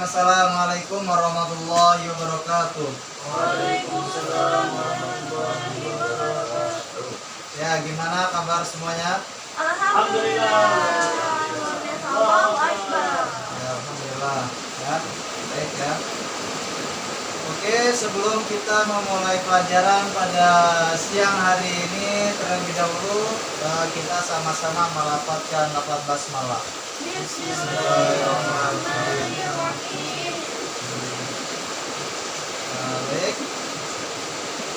Assalamualaikum warahmatullahi wabarakatuh. Waalaikumsalam warahmatullahi wabarakatuh. Ya, gimana kabar semuanya? Alhamdulillah. Allahu Akbar. Ya, alhamdulillah. Ya, baik ya. Oke, sebelum kita memulai pelajaran pada siang hari ini, terlebih dahulu kita sama-sama melafadzkan lafaz basmalah. Bismillahirrahmanirrahim. Baik.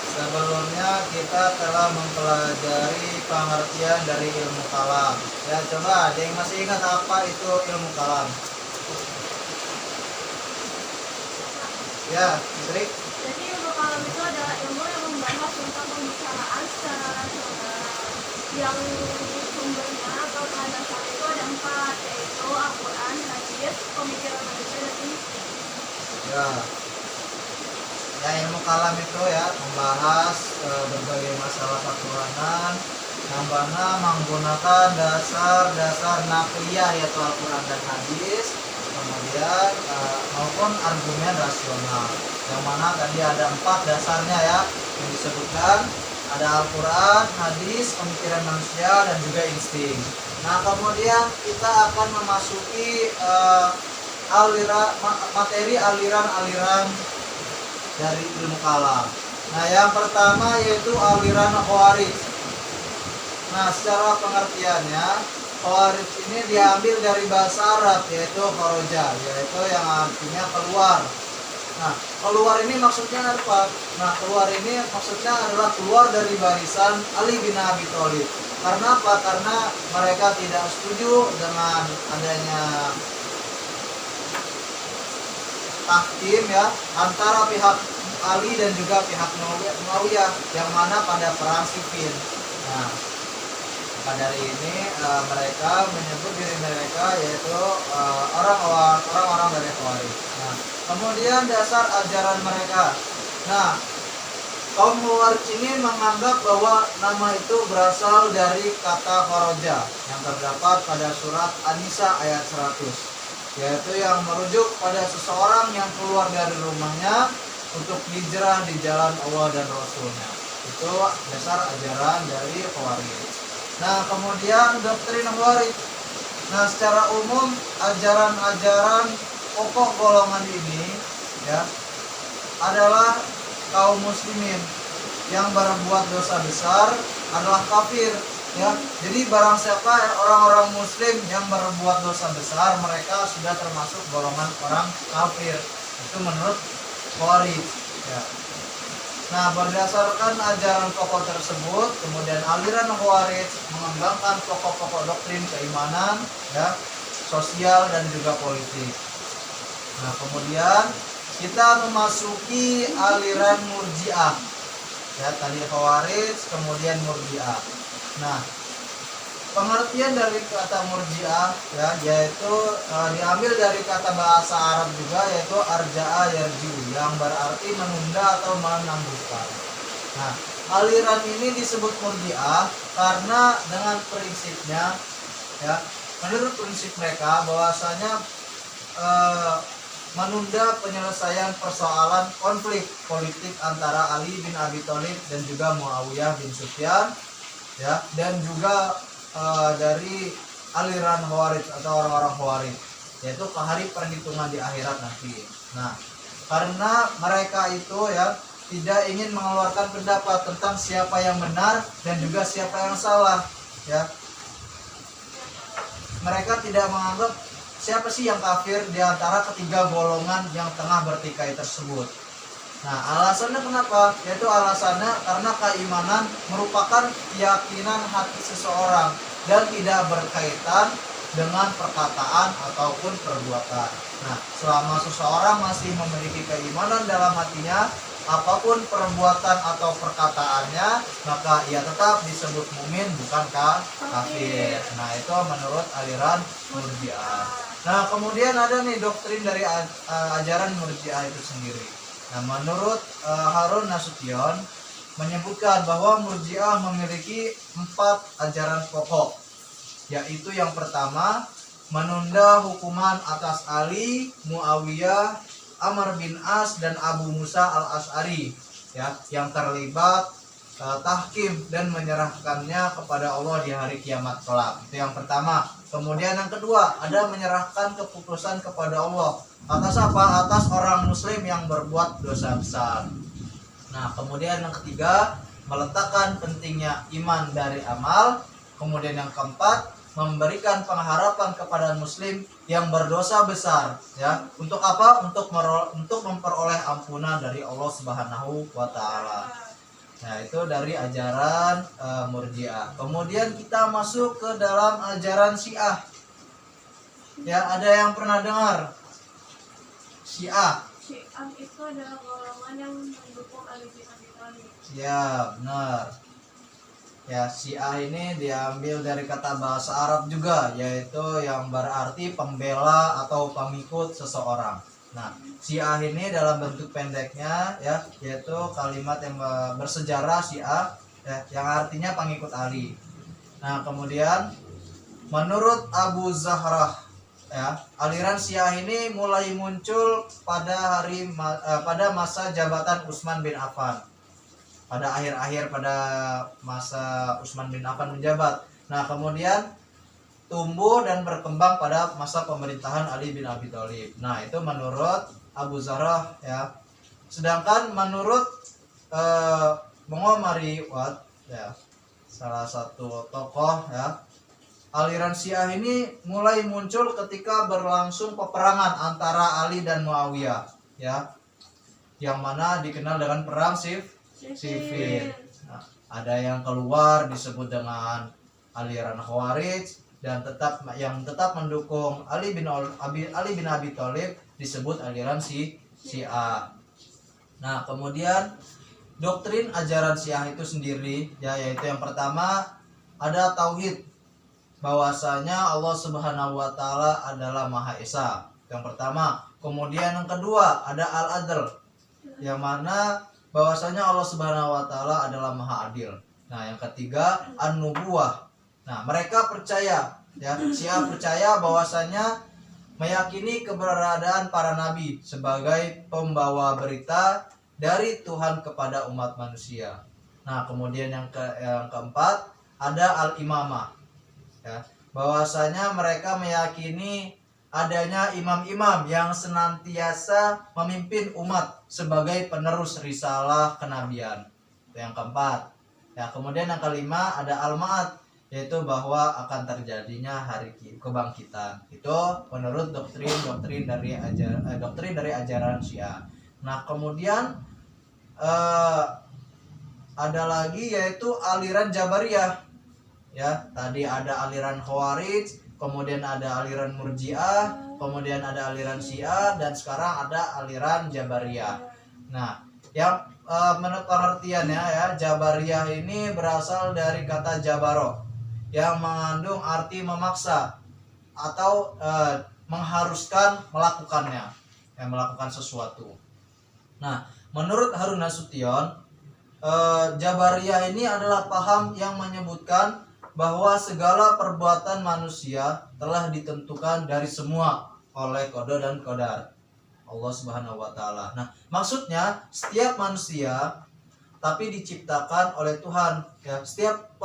Sebelumnya kita telah mempelajari pengertian dari ilmu kalam. Ya, coba ada yang masih ingat apa itu ilmu kalam? Ya, Fitri. Jadi ilmu kalam itu adalah ilmu yang membahas tentang pembicaraan secara rasional. Yang sumbernya atau landasannya itu ada 4, yaitu Al-Quran, hadis, pemikiran manusia dan insting. Ya. Ya, ilmu kalam itu ya membahas berbagai masalah ketuhanan yang mana menggunakan dasar-dasar nakliyah yaitu Al-Quran dan hadis, kemudian maupun argumen rasional. Yang mana tadi ada 4 dasarnya ya yang disebutkan, ada Al-Quran, hadis, pemikiran manusia dan juga insting. Nah, kemudian kita akan memasuki materi aliran-aliran dari ilmu kalam. Nah, yang pertama yaitu aliran Khawarij. Nah, secara pengertiannya Khawarij ini diambil dari bahasa Arab yaitu kharaja, yaitu yang artinya keluar. Nah, keluar ini maksudnya apa? Nah, keluar ini maksudnya adalah keluar dari barisan Ali bin Abi Thalib. Karena apa? Karena mereka tidak setuju dengan adanya tahkim ya antara pihak Ali dan juga pihak Muawiyah yang mana pada perang Siffin. Nah, maka dari ini mereka menyebut diri mereka yaitu orang-orang dari Khawarij. Nah, kemudian dasar ajaran mereka. Nah, kaum Khawarij ini menganggap bahwa nama itu berasal dari kata kharaja yang terdapat pada surat An-Nisa ayat 100. Yaitu yang merujuk pada seseorang yang keluar dari rumahnya untuk hijrah di jalan Allah dan Rasulnya. Itu dasar ajaran dari Khawarij. Nah, kemudian doktrin Khawarij. Nah, secara umum ajaran-ajaran pokok golongan ini ya adalah kaum muslimin yang berbuat dosa besar adalah kafir. Ya, jadi barang siapa orang-orang muslim yang berbuat dosa besar, mereka sudah termasuk golongan orang kafir. Itu menurut Khawarij. Ya. Nah, berdasarkan ajaran pokok tersebut, kemudian aliran Khawarij mengembangkan pokok-pokok doktrin keimanan, ya, sosial dan juga politik. Nah, kemudian kita memasuki aliran Murji'ah. Ya, tadi Khawarij, kemudian Murji'ah. Nah, pengertian dari kata Murji'ah ya yaitu diambil dari kata bahasa Arab juga yaitu arja'a yarji'u yang berarti menunda atau menangguhkan. Nah, aliran ini disebut Murji'ah karena dengan prinsipnya ya menurut prinsip mereka bahwasanya menunda penyelesaian persoalan konflik politik antara Ali bin Abi Thalib dan juga Muawiyah bin Sufyan ya, dan juga dari aliran Khawarij atau orang-orang Khawarij, yaitu ke hari perhitungan di akhirat nanti. Nah, karena mereka itu ya tidak ingin mengeluarkan pendapat tentang siapa yang benar dan juga siapa yang salah ya. Mereka tidak menganggap siapa sih yang kafir di antara ketiga golongan yang tengah bertikai tersebut. Nah, alasannya kenapa? Yaitu alasannya karena keimanan merupakan keyakinan hati seseorang dan tidak berkaitan dengan perkataan ataupun perbuatan. Nah, selama seseorang masih memiliki keimanan dalam hatinya, apapun perbuatan atau perkataannya, maka ia tetap disebut mukmin bukan kafir. Nah, itu menurut aliran Murji'ah. Nah, kemudian ada nih doktrin dari ajaran Murji'ah itu sendiri. Nah, menurut Harun Nasution menyebutkan bahwa Murji'ah memiliki 4 ajaran pokok, yaitu yang pertama menunda hukuman atas Ali, Muawiyah, Amr bin As dan Abu Musa al-Asy'ari ya, yang terlibat tahkim dan menyerahkannya kepada Allah di hari kiamat kelak. Itu yang pertama. Kemudian yang kedua, ada menyerahkan keputusan kepada Allah. Atas apa? Atas orang muslim yang berbuat dosa besar. Nah, kemudian yang ketiga, meletakkan pentingnya iman dari amal. Kemudian yang keempat, memberikan pengharapan kepada muslim yang berdosa besar ya. Untuk apa? Untuk memperoleh ampunan dari Allah Subhanahu wa taala. Nah, itu dari ajaran Murji'ah. Kemudian kita masuk ke dalam ajaran Syiah. Ya, ada yang pernah dengar Syiah? Syiah itu adalah golongan yang mendukung Ali bin Abi Thalib. Ya, benar. Ya, Syiah ini diambil dari kata bahasa Arab juga, yaitu yang berarti pembela atau pengikut seseorang. Nah, Syiah ini dalam bentuk pendeknya ya, yaitu kalimat yang bersejarah Syiah ya, yang artinya pengikut Ali. Nah, kemudian menurut Abu Zahrah ya, aliran Syiah ini mulai muncul pada masa jabatan Utsman bin Affan. Pada akhir-akhir pada masa Utsman bin Affan menjabat. Nah, kemudian tumbuh dan berkembang pada masa pemerintahan Ali bin Abi Thalib. Nah, itu menurut Abu Zahrah ya. Sedangkan menurut Montgomery Watt ya, salah satu tokoh ya, aliran Syiah ini mulai muncul ketika berlangsung peperangan antara Ali dan Muawiyah ya, yang mana dikenal dengan perang sifil. Nah, ada yang keluar disebut dengan aliran Khawarij, dan tetap mendukung Ali bin Abi Thalib disebut aliran Syiah. Nah, kemudian doktrin ajaran Syiah itu sendiri ya, yaitu yang pertama ada tauhid, bahwasanya Allah Subhanahu wa taala adalah Maha Esa. Yang pertama. Kemudian yang kedua ada al-adl, yang mana bahwasanya Allah Subhanahu wa taala adalah Maha Adil. Nah, yang ketiga an-nubuwah. Nah, mereka percaya ya, Syiah percaya bahwasanya meyakini keberadaan para nabi sebagai pembawa berita dari Tuhan kepada umat manusia. Nah, kemudian yang keempat ada al-imamah ya, bahwasanya mereka meyakini adanya imam-imam yang senantiasa memimpin umat sebagai penerus risalah kenabian. Itu yang keempat. Ya, kemudian yang kelima ada al-ma'ad, yaitu bahwa akan terjadinya hari kebangkitan. Itu menurut doktrin dari ajaran Syiah. Nah, kemudian ada lagi yaitu aliran Jabariyah. Ya, tadi ada aliran Khawarij, kemudian ada aliran Murji'ah, kemudian ada aliran Syiah, dan sekarang ada aliran Jabariyah. Nah, yang menurut pengertiannya ya, Jabariyah ini berasal dari kata jabaro, yang mengandung arti memaksa atau mengharuskan melakukannya, melakukan sesuatu. Nah, menurut Harun Nasution, Jabariyah ini adalah paham yang menyebutkan bahwa segala perbuatan manusia telah ditentukan dari semua oleh qada dan qadar Allah Subhanahu wa taala. Nah, maksudnya setiap manusia tapi diciptakan oleh Tuhan ya. Setiap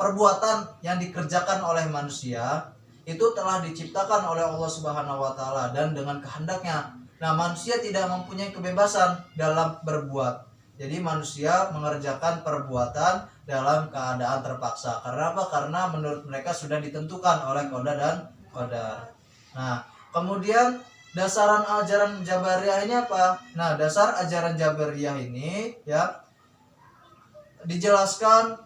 perbuatan yang dikerjakan oleh manusia itu telah diciptakan oleh Allah Subhanahu wa taala dan dengan kehendaknya. Nah, manusia tidak mempunyai kebebasan dalam berbuat. Jadi manusia mengerjakan perbuatan dalam keadaan terpaksa. Karena apa? Karena menurut mereka sudah ditentukan oleh qada dan qadar. Nah, kemudian dasaran ajaran Jabariyah ini apa? Nah, dasar ajaran Jabariyah ini ya dijelaskan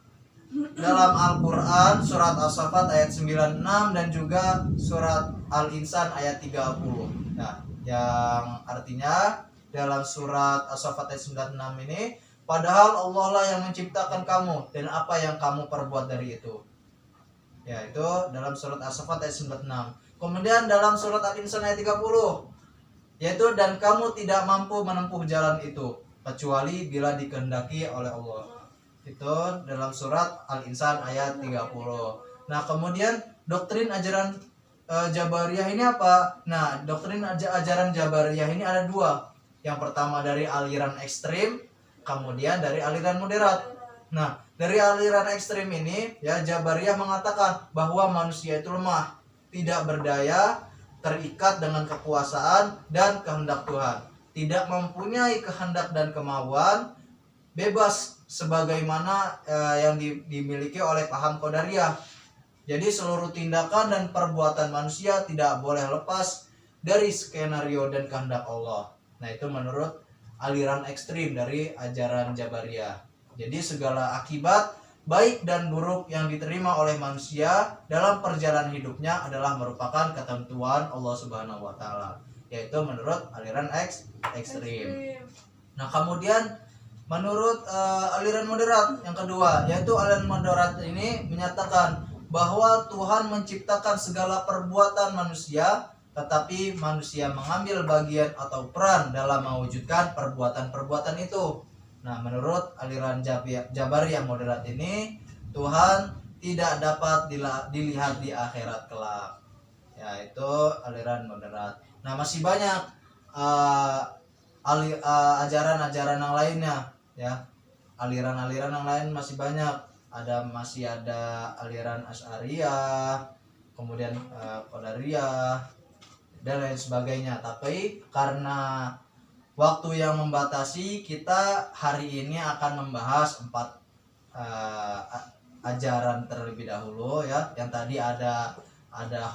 dalam Al-Quran surat As-Saffat ayat 96 dan juga surat Al-Insan ayat 30. Nah, yang artinya dalam surat As-Saffat ayat 96 ini, padahal Allah lah yang menciptakan kamu dan apa yang kamu perbuat dari itu. Ya, itu dalam surat As-Saffat ayat 96. Kemudian dalam surat Al-Insan ayat 30, yaitu dan kamu tidak mampu menempuh jalan itu kecuali bila dikehendaki oleh Allah. Itu dalam surat Al-Insan ayat 30. Nah, kemudian doktrin ajaran Jabariyah ini apa? Nah, doktrin ajaran Jabariyah ini ada dua. Yang pertama dari aliran ekstrim, kemudian dari aliran moderat. Nah, dari aliran ekstrim ini, ya Jabariyah mengatakan bahwa manusia itu lemah, tidak berdaya, terikat dengan kekuasaan dan kehendak Tuhan, tidak mempunyai kehendak dan kemauan, bebas sebagaimana yang dimiliki oleh paham Qadariyah. Jadi seluruh tindakan dan perbuatan manusia tidak boleh lepas dari skenario dan kehendak Allah. Nah, itu menurut aliran ekstrim dari ajaran Jabariyah. Jadi segala akibat baik dan buruk yang diterima oleh manusia dalam perjalanan hidupnya adalah merupakan ketentuan Allah Subhanahu wa taala, yaitu menurut aliran ekstrim. Nah, kemudian menurut aliran moderat yang kedua, yaitu aliran moderat ini menyatakan bahwa Tuhan menciptakan segala perbuatan manusia, tetapi manusia mengambil bagian atau peran dalam mewujudkan perbuatan-perbuatan itu. Nah, menurut aliran Jabariyah moderat ini, Tuhan tidak dapat dilihat di akhirat kelak. Ya, itu aliran moderat. Nah, masih banyak ajaran-ajaran yang lainnya, ya. Aliran-aliran yang lain masih banyak. Masih ada aliran Asy'ariyah, kemudian Qadariyah dan lain sebagainya. Tapi karena waktu yang membatasi, kita hari ini akan membahas 4 ajaran terlebih dahulu, ya. Yang tadi ada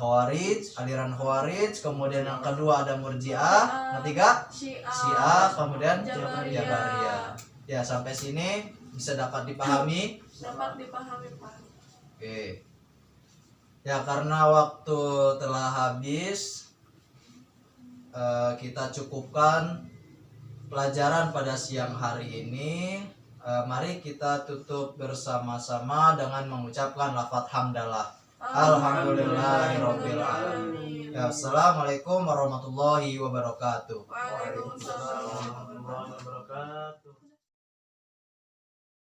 Khawarij, aliran Khawarij, kemudian yang kedua ada Murji'ah, yang ketiga Syiah, kemudian Jabariyah. Ya, sampai sini bisa dapat dipahami? Dapat dipahami, Pak. Oke. Ya, karena waktu telah habis, kita cukupkan pelajaran pada siang hari ini. Mari kita tutup bersama-sama dengan mengucapkan lafaz hamdalah. Alhamdulillahirabbil alamin. Ya, assalamualaikum warahmatullahi wabarakatuh. Waalaikumsalam warahmatullahi wabarakatuh.